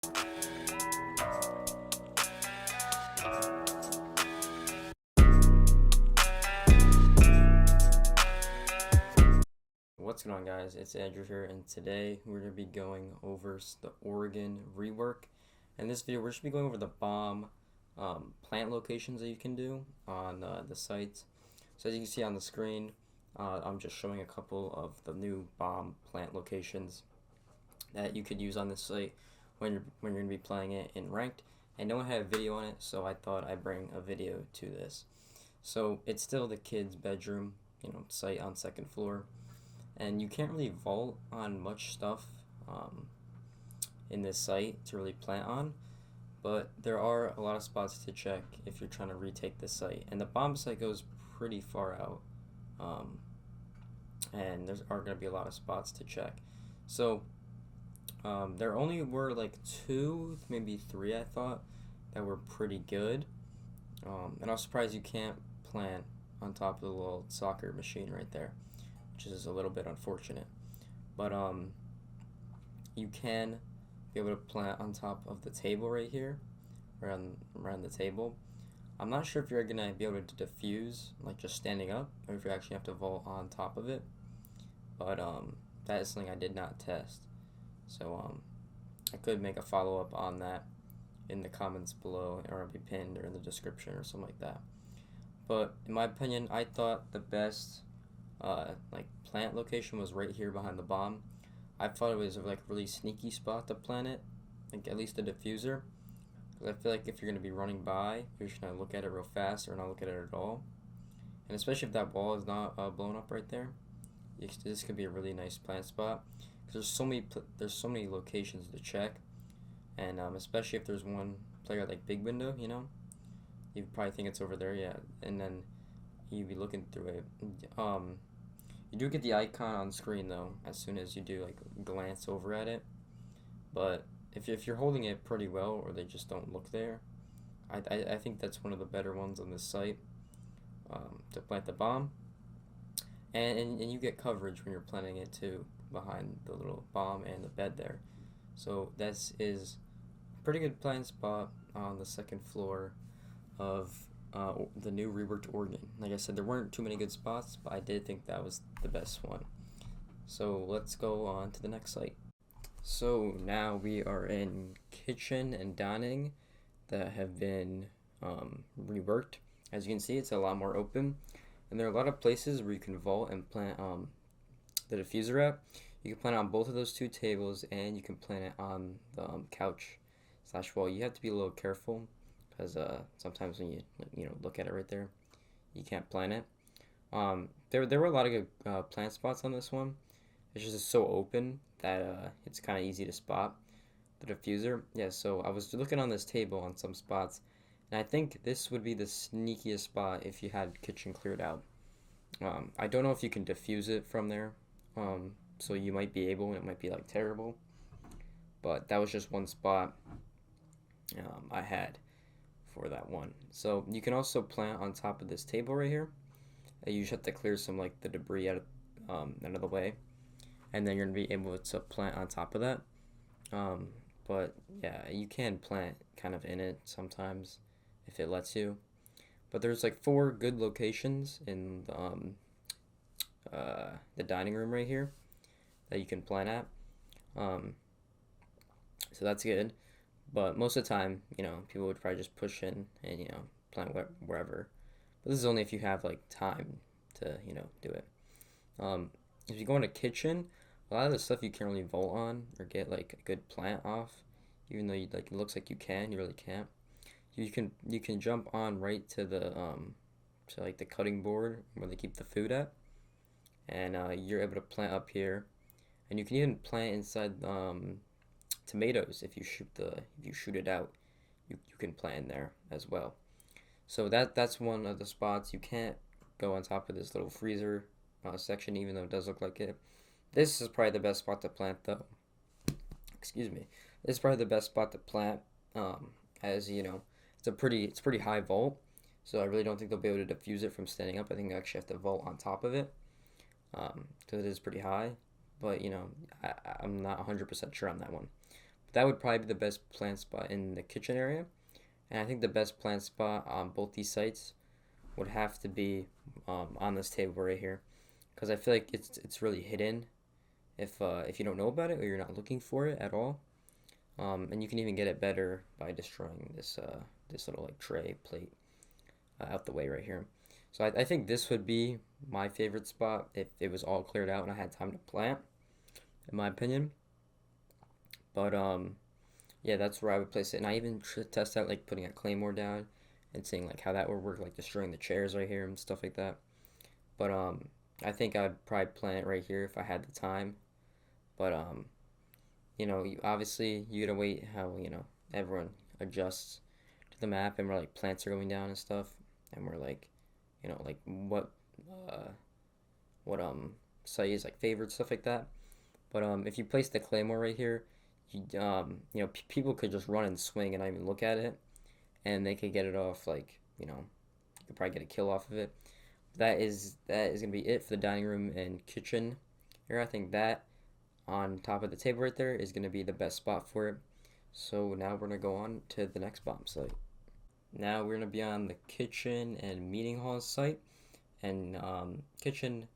What's going on, guys? It's Andrew here, and today we're going to be going over the Oregon rework. In this video, we're just going to be going over the bomb plant locations that you can do on the site. So as you can see on the screen, I'm just showing a couple of the new bomb plant locations that you could use on this site when you're going to be playing it in ranked. I don't have a video on it, so I thought I'd bring a video to this. So it's still the kids' bedroom, site on second floor. And you can't really vault on much stuff in this site to really plant on, but there are a lot of spots to check if you're trying to retake this site. And the bomb site goes pretty far out, and there are going to be a lot of spots to check. So there only were like 2, maybe 3, I thought, that were pretty good. And I was surprised you can't plant on top of the little soccer machine right there, which is a little bit unfortunate. But you can be able to plant on top of the table right here, around the table. I'm not sure if you're gonna be able to diffuse like just standing up, or if you actually have to vault on top of it. But that is something I did not test. So I could make a follow-up on that in the comments below, or it'll be pinned or in the description or something like that. But in my opinion, I thought the best like plant location was right here behind the bomb. I thought it was like a really sneaky spot to plant it, like at least the diffuser, because I feel like if you're going to be running by, you're just going to look at it real fast or not look at it at all. And especially if that wall is not blown up right there, this could be a really nice plant spot, because there's so many locations to check. And especially if there's one player like big window, you probably think it's over there, yeah, and then you'd be looking through it. You do get the icon on screen though as soon as you do like glance over at it, but if you're holding it pretty well, or they just don't look there, I think that's one of the better ones on this site to plant the bomb, and you get coverage when you're planting it too behind the little bomb and the bed there. So this is a pretty good plant spot on the second floor of the new Reworked Oregon. Like I said, there weren't too many good spots, but I did think that was the best one. So let's go on to the next site. So now we are in kitchen and dining that have been reworked. As you can see, it's a lot more open, and there are a lot of places where you can vault and plant the diffuser at. You can plant it on both of those 2 tables, and you can plant it on the couch / wall. You have to be a little careful, because sometimes when you look at it right there, you can't plant it. There were a lot of good plant spots on this one. It's just so open that it's kind of easy to spot the diffuser. Yeah, so I was looking on this table on some spots, and I think this would be the sneakiest spot if you had kitchen cleared out. I don't know if you can diffuse it from there, so you might be able, and it might be like terrible, but that was just one spot I had for that one. So you can also plant on top of this table right here. You just have to clear some like the debris out of the way, and then you're gonna be able to plant on top of that. But yeah, you can plant kind of in it sometimes if it lets you. But there's like 4 good locations in the dining room right here that you can plant at. So that's good. But most of the time, people would probably just push in and, plant wherever. But this is only if you have, like, time to, do it. If you go in a kitchen, a lot of the stuff you can't really vault on or get, like, a good plant off. Even though, it looks like you can, you really can't. You can jump on right to the, the cutting board where they keep the food at. And you're able to plant up here. And you can even plant inside tomatoes. If you shoot it out, you can plant in there as well. So that's one of the spots. You can't go on top of this little freezer section, even though it does look like it. This is probably the best spot to plant, though. Excuse me. This is probably the best spot to plant, as it's pretty high vault. So I really don't think they'll be able to diffuse it from standing up. I think they actually have to vault on top of it, because it is pretty high. But I'm not 100% sure on that one. That would probably be the best plant spot in the kitchen area. And I think the best plant spot on both these sites would have to be on this table right here, because I feel like it's really hidden if you don't know about it or you're not looking for it at all. And you can even get it better by destroying this little like tray plate out the way right here. So I think this would be my favorite spot if it was all cleared out and I had time to plant, in my opinion. But yeah, that's where I would place it. And I even test out like putting a claymore down and seeing like how that would work, like destroying the chairs right here and stuff like that. But I think I'd probably plant it right here if I had the time. But obviously you gotta wait how everyone adjusts to the map, and we're like plants are going down and stuff, and we're like, like uh, what site is like favorite, stuff like that. But if you place the claymore right here, people could just run and swing and not even look at it, and they could get it off like you could probably get a kill off of it. That is gonna be it for the dining room and kitchen here. I think that on top of the table right there is gonna be the best spot for it. So now we're gonna go on to the next bomb site. Now we're gonna be on the kitchen and meeting hall site, and kitchen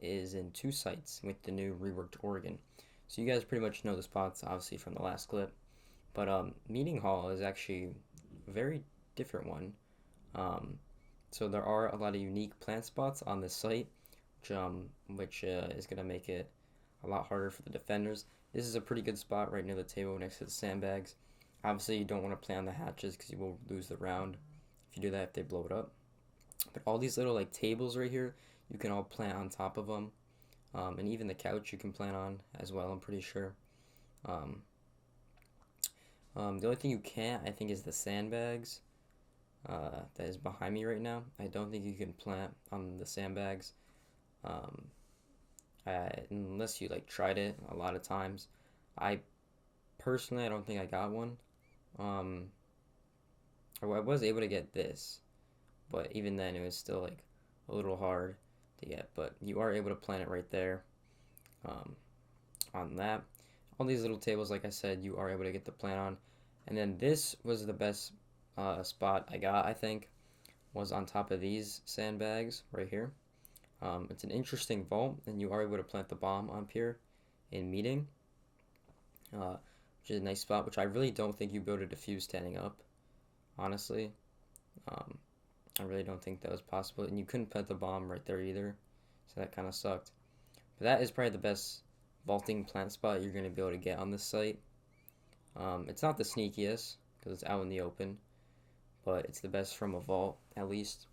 is in two sites with the new reworked Oregon. So you guys pretty much know the spots obviously from the last clip, but meeting hall is actually a very different one. So there are a lot of unique plant spots on this site, which is gonna make it a lot harder for the defenders. This is a pretty good spot right near the table next to the sandbags. Obviously, you don't want to play on the hatches because you will lose the round if you do that, if they blow it up. But all these little like tables right here, you can all plant on top of them. And even the couch you can plant on as well, I'm pretty sure. The only thing you can't, I think, is the sandbags that is behind me right now. I don't think you can plant on the sandbags. Unless you like tried it a lot of times. I personally, I don't think I got one. I was able to get this, but even then it was still like a little hard to get. But you are able to plant it right there. On that, all these little tables, like I said, you are able to get the plant on. And then this was the best spot I got, I think, was on top of these sandbags right here. It's an interesting vault, and you are able to plant the bomb up here in meeting, which is a nice spot, which I really don't think you'd be able to defuse standing up, honestly. I really don't think that was possible, and you couldn't plant the bomb right there either, so that kind of sucked. But that is probably the best vaulting plant spot you're going to be able to get on this site. It's not the sneakiest, because it's out in the open, but it's the best from a vault, at least,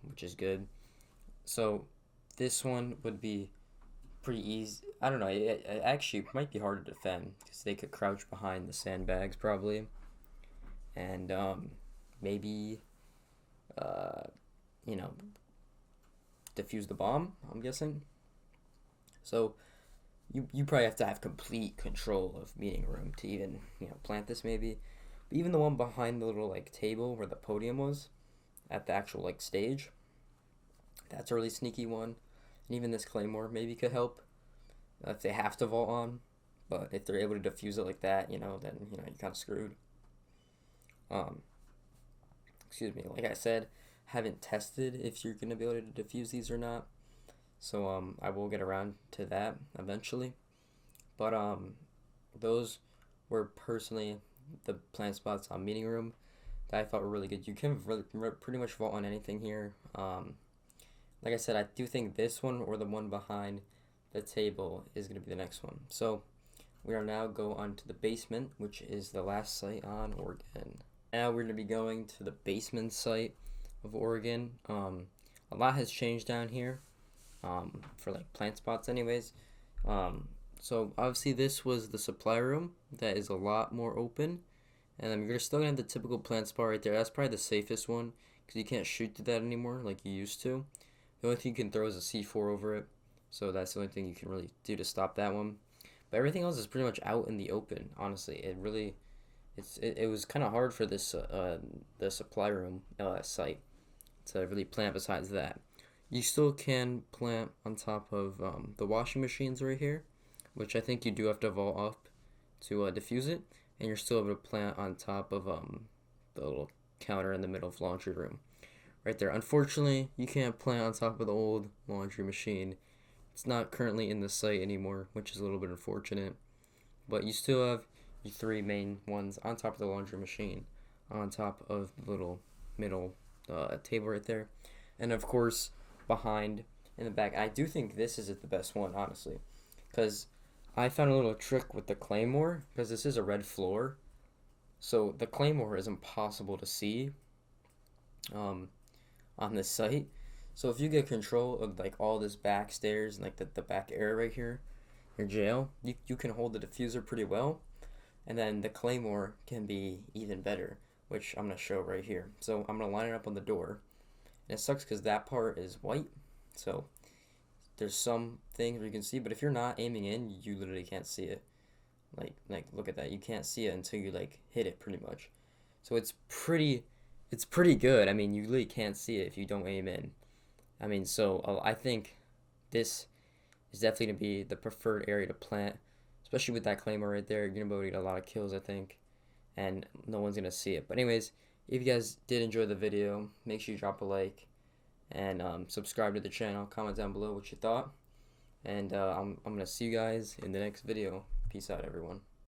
which is good. So this one would be pretty easy. I don't know. It actually might be hard to defend because they could crouch behind the sandbags probably, and maybe defuse the bomb, I'm guessing. So you probably have to have complete control of meeting room to even plant this maybe. But even the one behind the little like table where the podium was at the actual like stage, that's a really sneaky one. And even this claymore maybe could help if they have to vault on. But if they're able to defuse it like that, then you're kind of screwed. Excuse me. Like I said, haven't tested if you're gonna be able to defuse these or not. So I will get around to that eventually. But those were personally the plant spots on meeting room that I thought were really good. You can pretty much vault on anything here. Like I said, I do think this one or the one behind the table is going to be the next one. So we are now go on to the basement, which is the last site on Oregon. Now we're going to be going to the basement site of Oregon. A lot has changed down here for like plant spots anyways. So obviously this was the supply room that is a lot more open. And then you're still going to have the typical plant spot right there. That's probably the safest one because you can't shoot through that anymore like you used to. The only thing you can throw is a C4 over it. So that's the only thing you can really do to stop that one. But everything else is pretty much out in the open, honestly. It was kind of hard for this the supply room site to really plant besides that. You still can plant on top of the washing machines right here, which I think you do have to vault up to diffuse it, and you're still able to plant on top of the little counter in the middle of the laundry room, right there. Unfortunately, you can't plant on top of the old laundry machine. It's not currently in the site anymore, which is a little bit unfortunate. But you still have your three main ones on top of the laundry machine, on top of the little middle table right there, and of course behind in the back. I do think this is the best one, honestly, because I found a little trick with the claymore, because this is a red floor, so the claymore is impossible to see on this site. So if you get control of like all this back stairs and like the back area right here, your jail, you can hold the diffuser pretty well, and then the claymore can be even better, which I'm going to show right here. So I'm going to line it up on the door, and it sucks because that part is white, so there's some things where you can see, but if you're not aiming in, you literally can't see it. Like look at that, you can't see it until you like hit it pretty much. So it's pretty good. I mean, you really can't see it if you don't aim in. I mean, so I think this is definitely going to be the preferred area to plant, especially with that claymore right there. You're going to be able to get a lot of kills, I think, and no one's going to see it. But anyways, if you guys did enjoy the video, make sure you drop a like and subscribe to the channel. Comment down below what you thought, and I'm going to see you guys in the next video. Peace out, everyone.